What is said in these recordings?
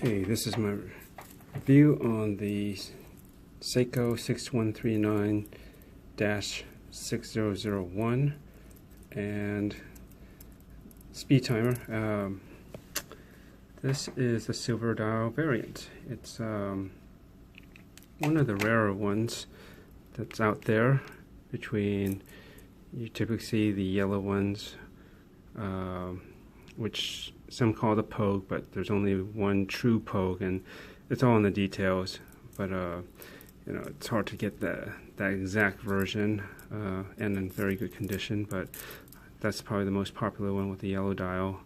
Okay, this is my review on the Seiko 6139-6001 and speed timer. This is the silver dial variant. It's one of the rarer ones that's out there. Between, you typically see the yellow ones, which some call the Pogue, but there's only one true Pogue, and it's all in the details. But you know, it's hard to get that exact version, and in very good condition. But that's probably the most popular one with the yellow dial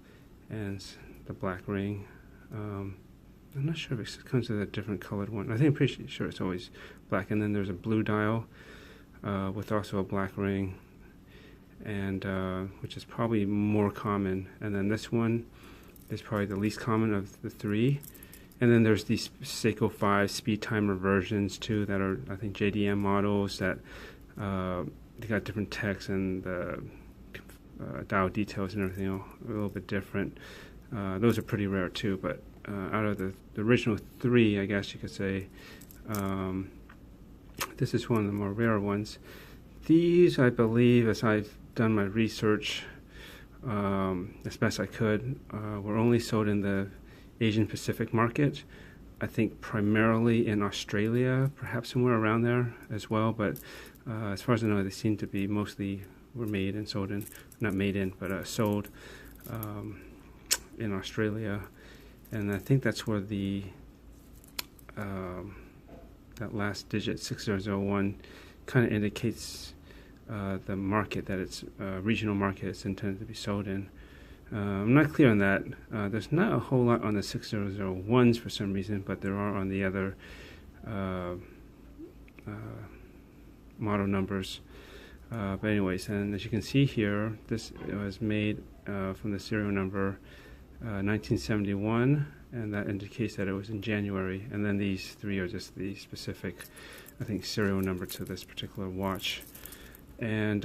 and the black ring. I'm not sure if it comes with a different colored one. I'm pretty sure it's always black. And then there's a blue dial with also a black ring, and which is probably more common. And then this one is probably the least common of the three. And then there's these Seiko 5 speed timer versions too that are, I think, JDM models that they got different text and the dial details and everything a little bit different. Those are pretty rare too, but out of the original three, I guess you could say, this is one of the more rare ones. These, I believe, as I've done my research as best I could, were only sold in the Asian Pacific market. I think primarily in Australia, perhaps somewhere around there as well, but as far as I know, they seem to be mostly were made and sold in, not made in, but sold in Australia. And I think that's where the that last digit 6001 kind of indicates the market that it's regional market it's intended to be sold in. I'm not clear on that. There's not a whole lot on the 6001s for some reason, but there are on the other model numbers. But anyways, and as you can see here, this was made from the serial number 1971, and that indicates that it was in January. And then these three are just the specific, I think, serial number to this particular watch. And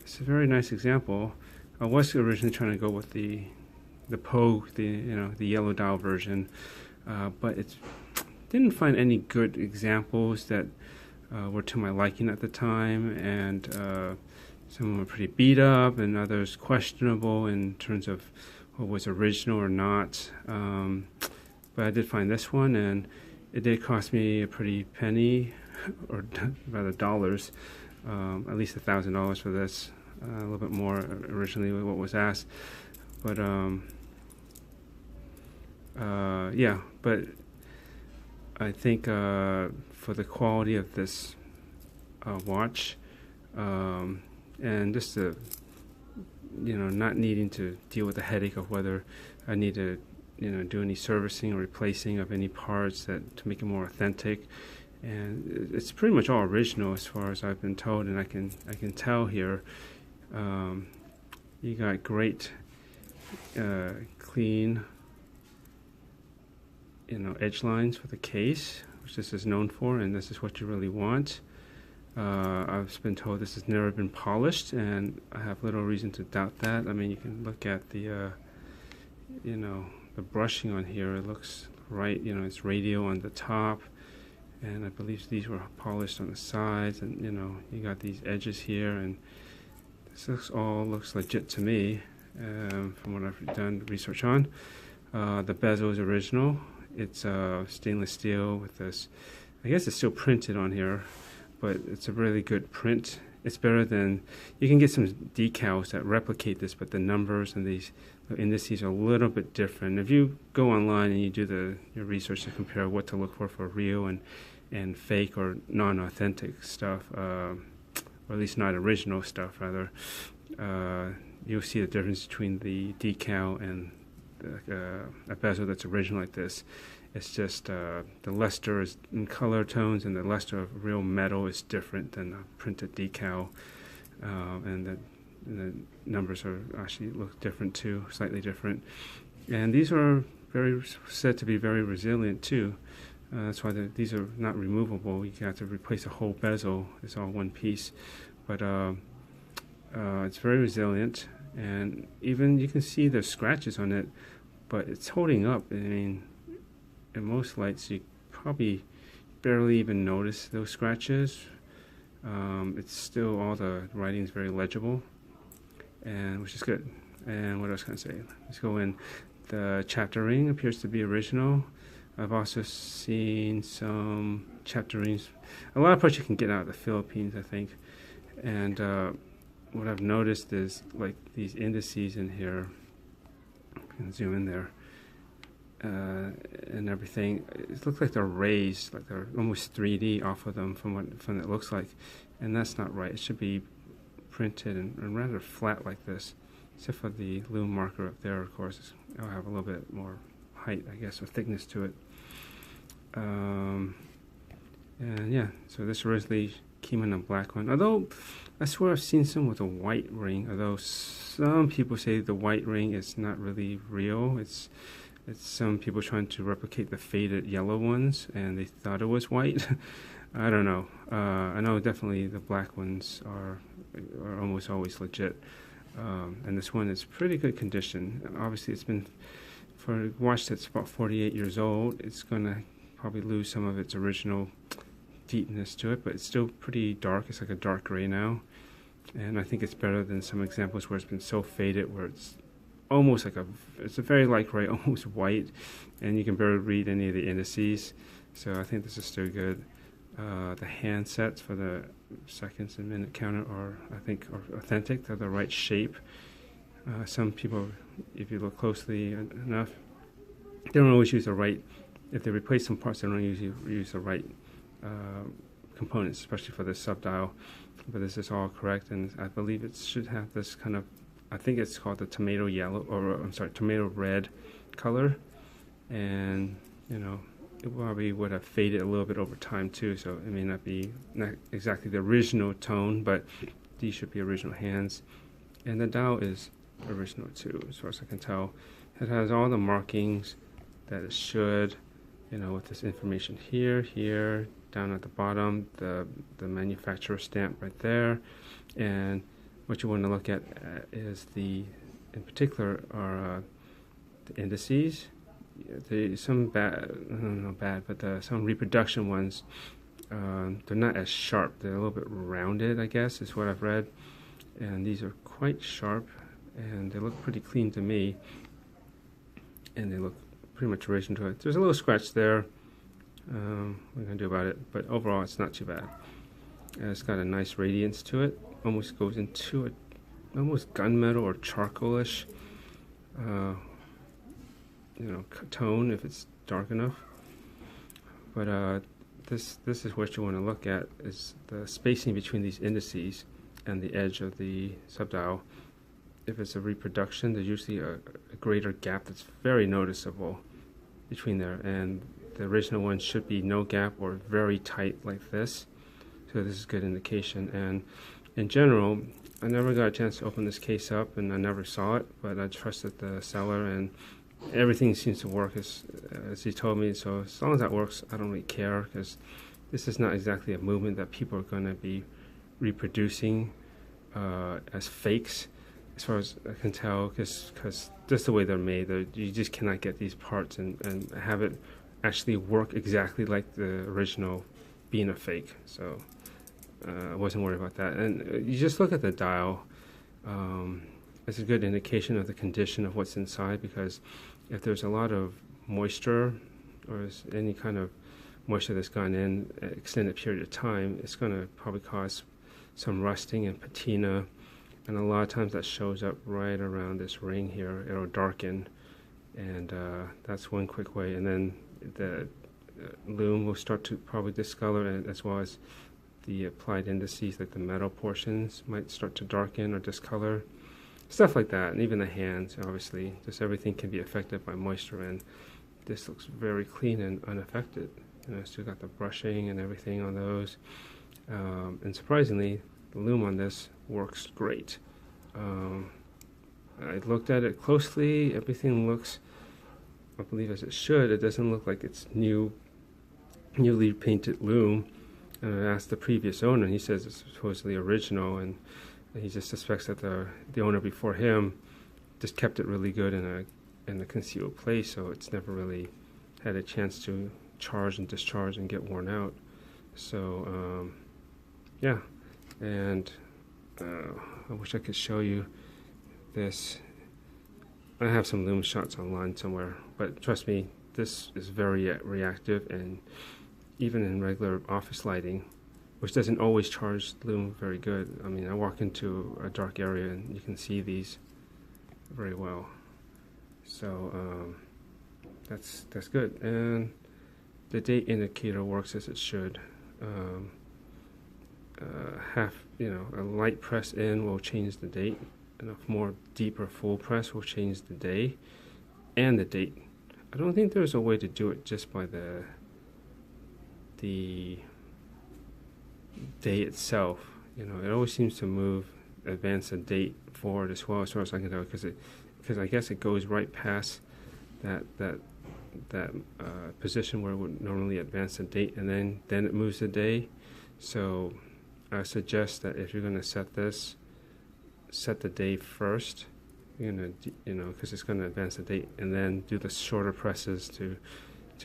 it's a very nice example. I was originally trying to go with the Pogue, the yellow dial version, but it didn't find any good examples that were to my liking at the time, and some of them were pretty beat up, and others questionable in terms of what was original or not. But I did find this one, and it did cost me a pretty penny, or rather dollars, at least $1,000 for this. A little bit more originally what was asked, but yeah. But I think for the quality of this watch, and just the not needing to deal with the headache of whether I need to do any servicing or replacing of any parts to make it more authentic. And it's pretty much all original as far as I've been told, and I can tell here. You got great clean edge lines for the case, which this is known for, and this is what you really want. I've been told this has never been polished, and I have little reason to doubt that. I mean, you can look at the the brushing on here. It looks right. It's radial on the top, and I believe these were polished on the sides, and you got these edges here, and this all looks legit to me, from what I've done research on. The bezel is original. It's stainless steel with this. I guess it's still printed on here, but it's a really good print. It's better than, you can get some decals that replicate this, but the numbers and these indices are a little bit different. If you go online and you do your research to compare what to look for real and fake or non-authentic stuff, or at least not original stuff, rather, you'll see the difference between the decal and a bezel that's original like this. It's just the luster is in color tones, and the luster of real metal is different than a printed decal, and the numbers are actually look different too, slightly different. And these are said to be very resilient too. That's why these are not removable. You have to replace a whole bezel. It's all one piece, but it's very resilient, and even you can see the scratches on it, but it's holding up. I mean, in most lights you probably barely even notice those scratches. It's still, all the writing is very legible, and which is good. And what else can I say? Let's go in. The chapter ring appears to be original. I've also seen some chapter rings. A lot of parts you can get out of the Philippines, I think. And what I've noticed is like these indices in here. I can zoom in there. And everything. It looks like they're raised, like they're almost 3D off of them from what it looks like. And that's not right. It should be printed and rather flat like this. Except for the loom marker up there, of course. It'll have a little bit more height, I guess, or thickness to it. And yeah, so this originally came in a black one. Although, I swear I've seen some with a white ring. Although some people say the white ring is not really real. It's some people trying to replicate the faded yellow ones, and they thought it was white. I don't know. I know definitely the black ones are almost always legit. And this one is pretty good condition. Obviously, it's been, for a watch that's about 48 years old, it's going to probably lose some of its original deepness to it, but it's still pretty dark. It's like a dark gray now. And I think it's better than some examples where it's been so faded, where it's almost like it's a very light gray, almost white, and you can barely read any of the indices. So I think this is still good. The hand sets for the seconds and minute counter are authentic. They're the right shape. Some people, if you look closely enough, they don't always use the right. If they replace some parts, they don't usually use the right components, especially for this subdial. But this is all correct, and I believe it should have this kind of, I think it's called the tomato yellow, or I'm sorry, tomato red color. And you know, it probably would have faded a little bit over time too, so it may not be exactly the original tone, but these should be original hands. And the dial is original too, as far as I can tell. It has all the markings that it should, you know, with this information here, down at the bottom, the manufacturer stamp right there. And what you want to look at is in particular are the indices. Some some reproduction ones, they're not as sharp. They're a little bit rounded, I guess, is what I've read. And these are quite sharp, and they look pretty clean to me. And they look pretty much original to it. There's a little scratch there. What are we going to do about it? But overall, it's not too bad. It's got a nice radiance to it. Almost goes into it, almost gunmetal or charcoalish. Tone if it's dark enough. But this is what you want to look at, is the spacing between these indices and the edge of the subdial. If it's a reproduction, there's usually a greater gap that's very noticeable between there, and the original one should be no gap or very tight like this. So this is a good indication. And in general, I never got a chance to open this case up, and I never saw it, but I trusted the seller, and everything seems to work as he told me. So as long as that works, I don't really care, because this is not exactly a movement that people are going to be reproducing as fakes, as far as I can tell, because just the way they're made, you just cannot get these parts and have it actually work exactly like the original being a fake. So I wasn't worried about that. And you just look at the dial. It's a good indication of the condition of what's inside, because if there's a lot of moisture or any kind of moisture that's gone in an extended period of time, it's going to probably cause some rusting and patina, and a lot of times that shows up right around this ring here. It'll darken, and that's one quick way. And then the loom will start to probably discolor, and as well as the applied indices, like the metal portions, might start to darken or discolor. Stuff like that. And even the hands, obviously, just everything can be affected by moisture, and this looks very clean and unaffected. Still got the brushing and everything on those, and surprisingly, the loom on this works great. I looked at it closely. Everything looks, I believe, as it should. It doesn't look like it's newly painted loom. And I asked the previous owner, and he says it's supposedly original, and he just suspects that the owner before him just kept it really good in in a concealed place, so it's never really had a chance to charge and discharge and get worn out. So yeah, and I wish I could show you this. I have some loom shots online somewhere, but trust me, this is very reactive, and even in regular office lighting, which doesn't always charge loom very good. I mean, I walk into a dark area and you can see these very well. So that's good, and the date indicator works as it should. A light press in will change the date, and a more deeper full press will change the day and the date. I don't think there's a way to do it just by the day itself. It always seems to advance the date forward as well, as far as I can tell, because I guess it goes right past that position where it would normally advance the date, and then it moves the day. So I suggest that if you're going to set the day first, because it's going to advance the date, and then do the shorter presses to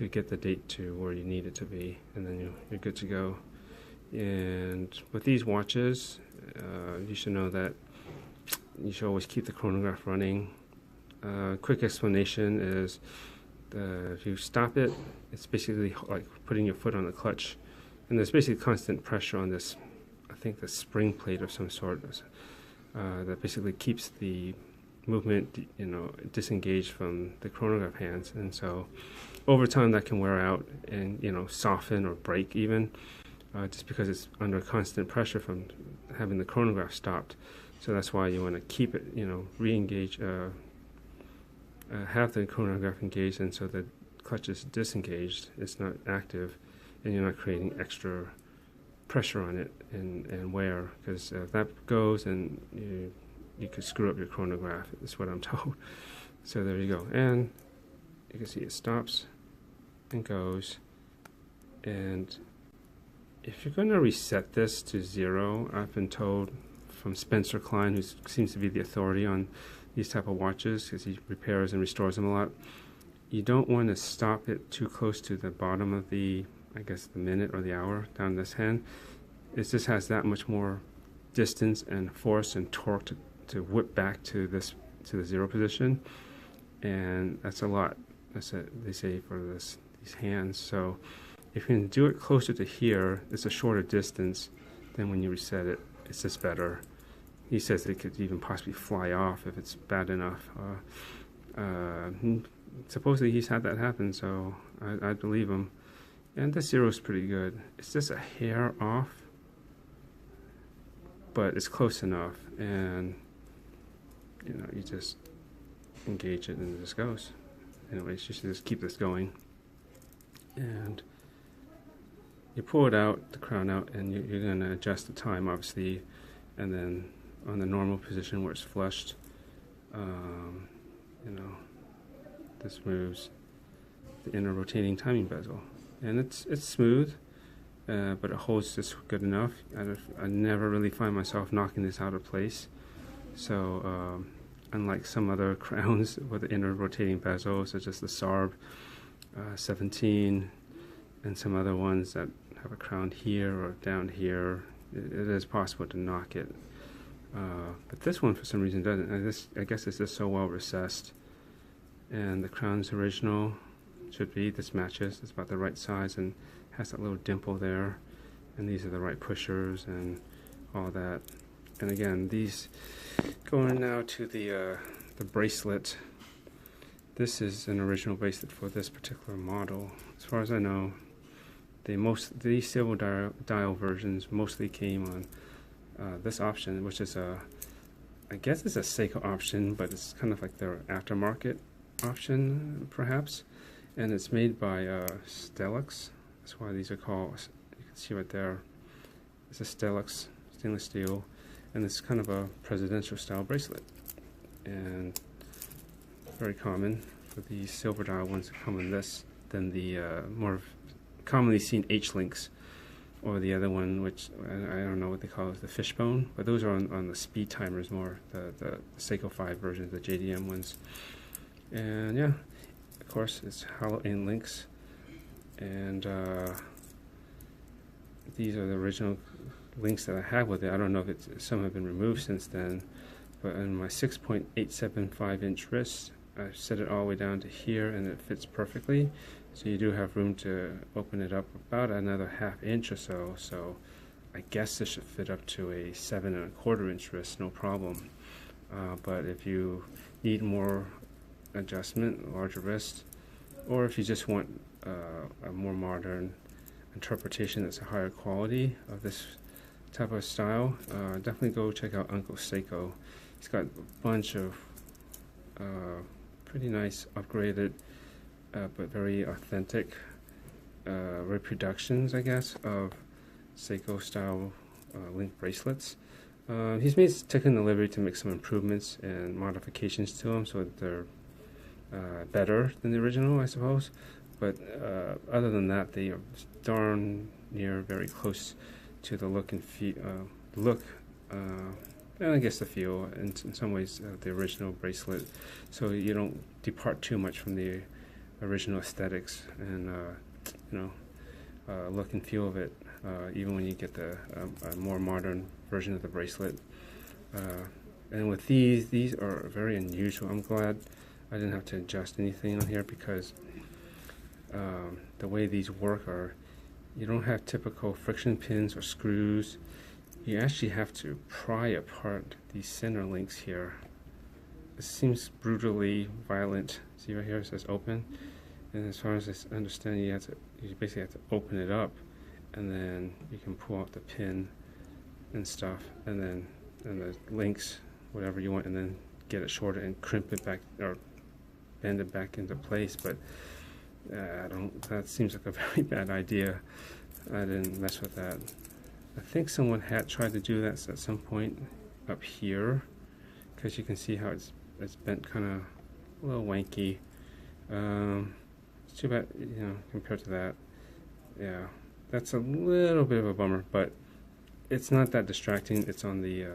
get the date to where you need it to be, and then you're good to go. And with these watches, you should know that you should always keep the chronograph running. Quick explanation is if you stop it, it's basically like putting your foot on the clutch, and there's basically constant pressure on this, I think, the spring plate of some sort, that basically keeps the movement disengaged from the chronograph hands. And so over time that can wear out and soften or break even, just because it's under constant pressure from having the chronograph stopped. So that's why you want to keep it, re-engage, have the chronograph engaged, and so the clutch is disengaged, it's not active, and you're not creating extra pressure on it and wear, because if that goes, and you could screw up your chronograph, is what I'm told. So there you go, and you can see it stops and goes. And if you're going to reset this to 0, I've been told from Spencer Klein, who seems to be the authority on these type of watches, because he repairs and restores them a lot, you don't want to stop it too close to the bottom of the minute or the hour down this hand. It just has that much more distance and force and torque to whip back to the 0 position, and that's a lot. That's what they say for these hands. So if you can do it closer to here, it's a shorter distance than when you reset it. It's just better. He says it could even possibly fly off if it's bad enough. Supposedly he's had that happen, so I believe him. And the 0 is pretty good. It's just a hair off, but it's close enough, and you just engage it and it just goes. Anyways, you should just keep this going, and you pull it out, the crown out, and you're going to adjust the time, obviously, and then on the normal position where it's flushed, this moves the inner rotating timing bezel, and it's smooth, but it holds just good enough. I never really find myself knocking this out of place. So unlike some other crowns with the inner rotating bezel, such as the Sarb 17 and some other ones that have a crown here or down here, it is possible to knock it. But this one, for some reason, doesn't. I guess it's just so well recessed. And the crown's original should be, this matches, it's about the right size and has that little dimple there. And these are the right pushers and all that. And again, these, going now to the bracelet. This is an original bracelet for this particular model. As far as I know, these silver dial versions mostly came on this option, which is I guess it's a Seiko option, but it's kind of like their aftermarket option, perhaps. And it's made by Stellux. That's why these are called, you can see right there, it's a Stellux stainless steel, and it's kind of a presidential style bracelet. And very common for the silver dial ones to come in this than the more commonly seen H-links, or the other one, which I don't know what they call it, the fishbone, but those are on the speed timers more, the Seiko 5 versions, the JDM ones. And yeah, of course it's hollow-in links, and these are the original links that I have with it. I don't know if some have been removed since then, but on my 6.875 inch wrist, I set it all the way down to here, and it fits perfectly. So you do have room to open it up about another ½ inch or so. So I guess this should fit up to a 7¼ inch wrist, no problem. But if you need more adjustment, larger wrist, or if you just want a more modern interpretation that's a higher quality of this type of style, definitely go check out Uncle Seiko. He's got a bunch of pretty nice upgraded but very authentic reproductions, I guess, of Seiko style link bracelets. He's taken the liberty to make some improvements and modifications to them so that they're better than the original, I suppose. But other than that, they are darn near very close to the look and feel, and I guess the feel, in some ways, the original bracelet. So you don't depart too much from the original aesthetics and look and feel of it, even when you get the a more modern version of the bracelet. And with these are very unusual. I'm glad I didn't have to adjust anything on here, because the way these work are, you don't have typical friction pins or screws. You actually have to pry apart these center links here. It seems brutally violent. See right here, it says open, and as far as I understand, you basically have to open it up, and then you can pull out the pin and stuff, and the links, whatever you want, and then get it shorter and crimp it back or bend it back into place. But that seems like a very bad idea. I didn't mess with that. I think someone had tried to do that at some point up here, because you can see how it's bent kind of a little wanky. It's too bad, compared to that. Yeah, that's a little bit of a bummer, but it's not that distracting. It's on the,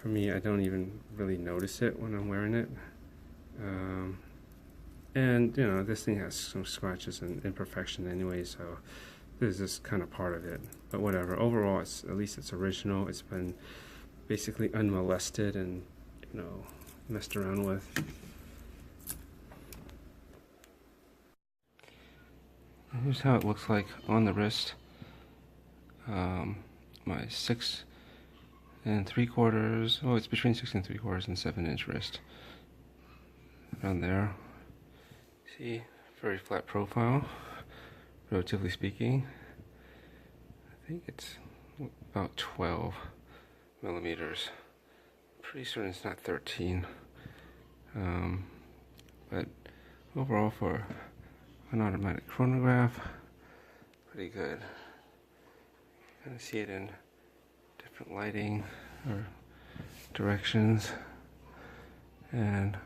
for me, I don't even really notice it when I'm wearing it. And this thing has some scratches and imperfection anyway, so this is kind of part of it. But whatever, overall, at least it's original. It's been basically unmolested and messed around with. Here's how it looks like on the wrist. My 6 3/4, oh, it's between 6 3/4 and 7 inch wrist. Around there. See, very flat profile, relatively speaking. I think it's about 12 millimeters. Pretty certain it's not 13. But overall, for an automatic chronograph, pretty good. Kind of see it in different lighting or directions, and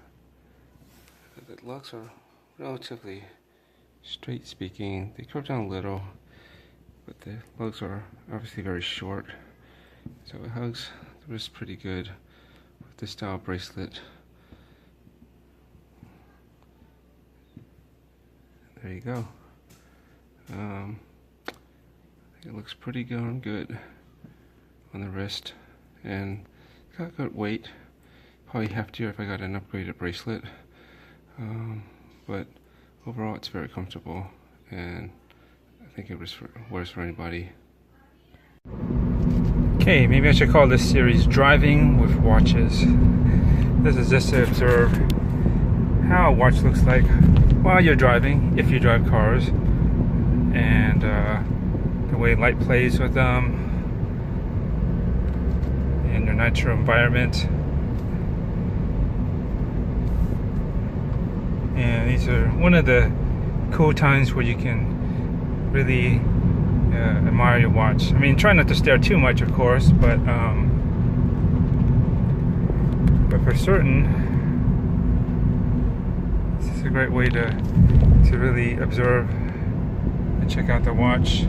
the lugs are relatively straight speaking. They curve down a little, but the lugs are obviously very short, so it hugs the wrist pretty good with this style bracelet. There you go. I think it looks pretty darn good on the wrist, and it's got good weight. Probably heftier if I got an upgraded bracelet. But overall, it's very comfortable, and I think it works for anybody. Okay, maybe I should call this series Driving with Watches. This is just to observe how a watch looks like while you're driving, if you drive cars, and the way light plays with them in your natural environment. And these are one of the cool times where you can really admire your watch. I mean, try not to stare too much, of course, but for certain, this is a great way to really observe and check out the watch,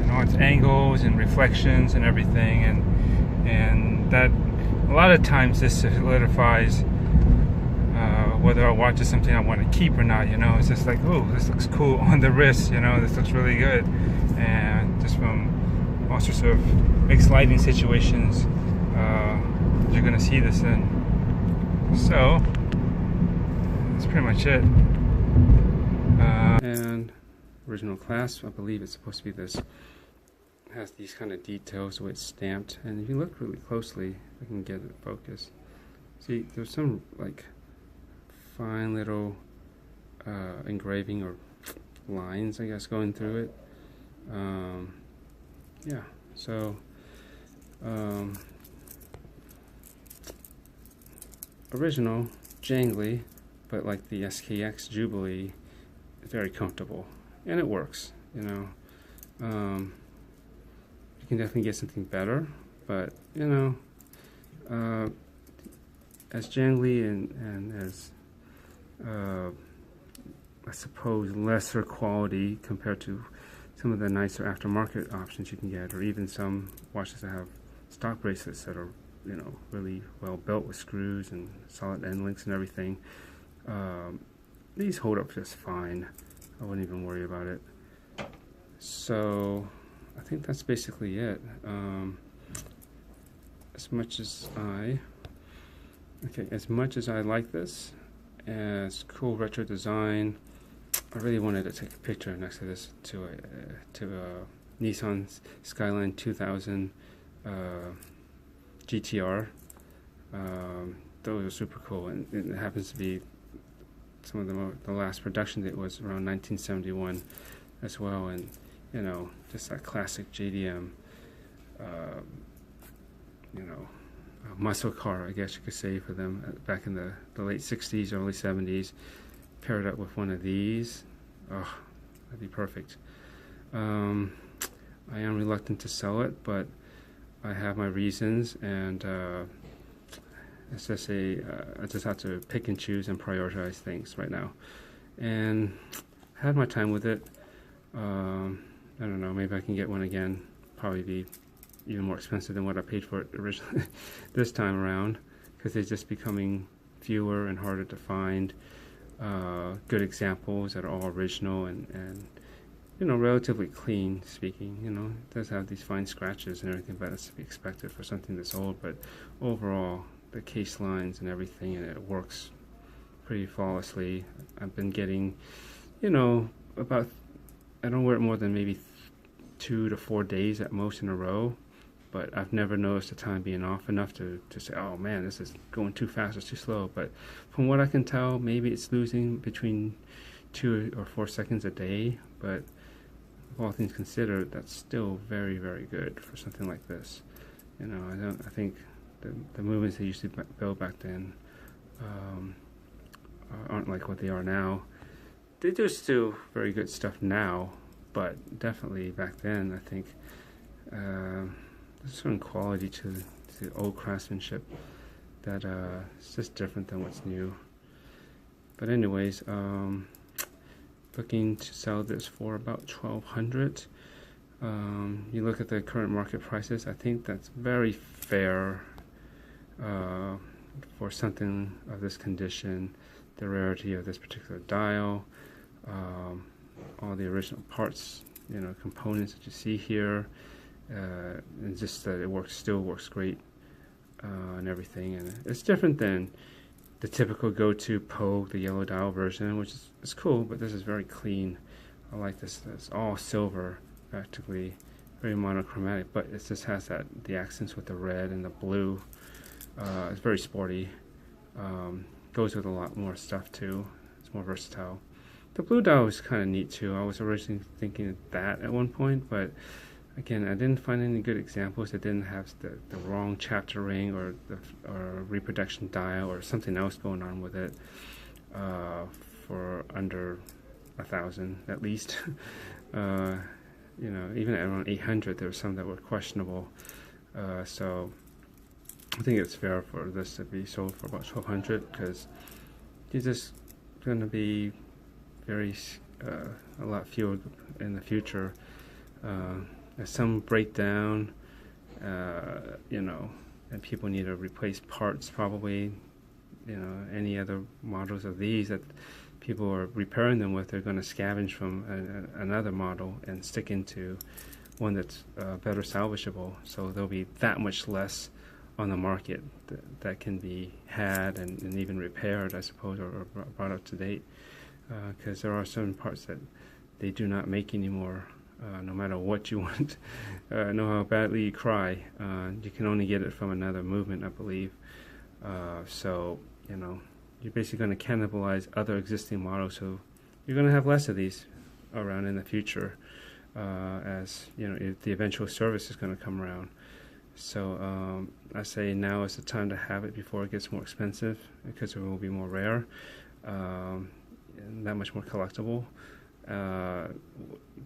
and all its angles and reflections and everything, and that a lot of times this solidifies whether a watch is something I want to keep or not. You know, it's just like, oh, this looks cool on the wrist, you know, this looks really good. And just from all sorts of mixed lighting situations, you're going to see this in. So that's pretty much it. And original clasp, I believe it's supposed to be this. It has these kind of details, the way it's stamped. And if you look really closely, I can get it focused. See, there's some like fine little engraving or lines, I guess, going through it. Yeah, so original, jangly, but like the SKX Jubilee, very comfortable, and it works. You know, you can definitely get something better, but you know, as jangly and as I suppose lesser quality compared to some of the nicer aftermarket options you can get, or even some watches that have stock bracelets that are, you know, really well built with screws and solid end links and everything. These hold up just fine. I wouldn't even worry about it. So I think that's basically it. As much as I like this, as cool retro design, I really wanted to take a picture next to this to a Nissan Skyline 2000 GTR. Those are super cool, and it happens to be some of the last production that was around 1971 as well, and you know, just that classic JDM, you know, muscle car, I guess you could say, for them back in the late 60s, early 70s. Paired up with one of these, oh, that'd be perfect. I am reluctant to sell it, but I have my reasons, and it's just I just have to pick and choose and prioritize things right now. And I had my time with it. I don't know, maybe I can get one again. Probably be even more expensive than what I paid for it originally this time around, because they're just becoming fewer and harder to find. Good examples that are all original and you know, relatively clean speaking. You know, it does have these fine scratches and everything, but that's to be expected for something that's old. But overall, the case lines and everything, and it works pretty flawlessly. I've been getting, you know, about, I don't wear it more than maybe 2 to 4 days at most in a row, but I've never noticed the time being off enough to say, oh man, this is going too fast or too slow. But from what I can tell, maybe it's losing between 2 or 4 seconds a day, but all things considered, that's still very, very good for something like this. You know, I think the movements they used to build back then aren't like what they are now. They do still very good stuff now, but definitely back then, I think there's a certain quality to old craftsmanship that is just different than what's new. But anyways, looking to sell this for about $1,200. You look at the current market prices, I think that's very fair for something of this condition, the rarity of this particular dial, all the original parts, you know, components that you see here, and just that it still works great and everything. And it's different than the typical go-to Pogue, the yellow dial version, which is cool, but this is very clean. I like this. It's all silver, practically, very monochromatic, but it just has the accents with the red and the blue. It's very sporty. Goes with a lot more stuff too. It's more versatile. The blue dial is kind of neat too. I was originally thinking of that at one point, but again, I didn't find any good examples that didn't have the wrong chapter ring or reproduction dial or something else going on with it for under 1,000 at least. You know, even at around 800, there were some that were questionable. So I think it's fair for this to be sold for about 1,200, because it's just going to be a lot fewer in the future. As some break down, you know, and people need to replace parts probably. You know, any other models of these that people are repairing them with, they're going to scavenge from another model and stick into one that's better salvageable. So there'll be that much less on the market that can be had and even repaired, I suppose, or brought up to date. Because there are certain parts that they do not make anymore, no matter what you want. Know how badly you cry. You can only get it from another movement, I believe. So, you know, you're basically going to cannibalize other existing models, so you're going to have less of these around in the future, as, you know, the eventual service is going to come around. So I say now is the time to have it before it gets more expensive, because it will be more rare, and that much more collectible.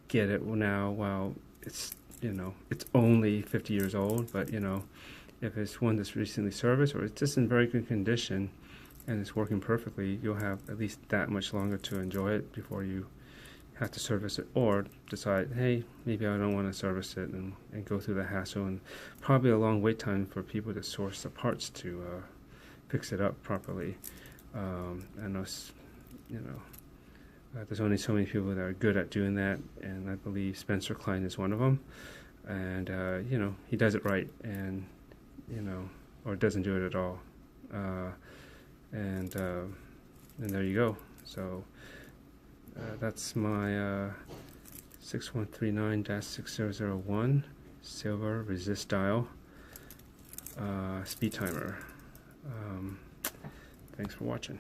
Get it now while it's, you know, it's only 50 years old, but, you know, if it's one that's recently serviced or it's just in very good condition and it's working perfectly, you'll have at least that much longer to enjoy it before you have to service it, or decide, hey, maybe I don't want to service it, and go through the hassle, and probably a long wait time for people to source the parts to fix it up properly. I know, you know, there's only so many people that are good at doing that, and I believe Spencer Klein is one of them. And you know, he does it right, and, you know, or doesn't do it at all. And there you go. So that's my 6139-6001 silver resist dial speed timer. Thanks for watching.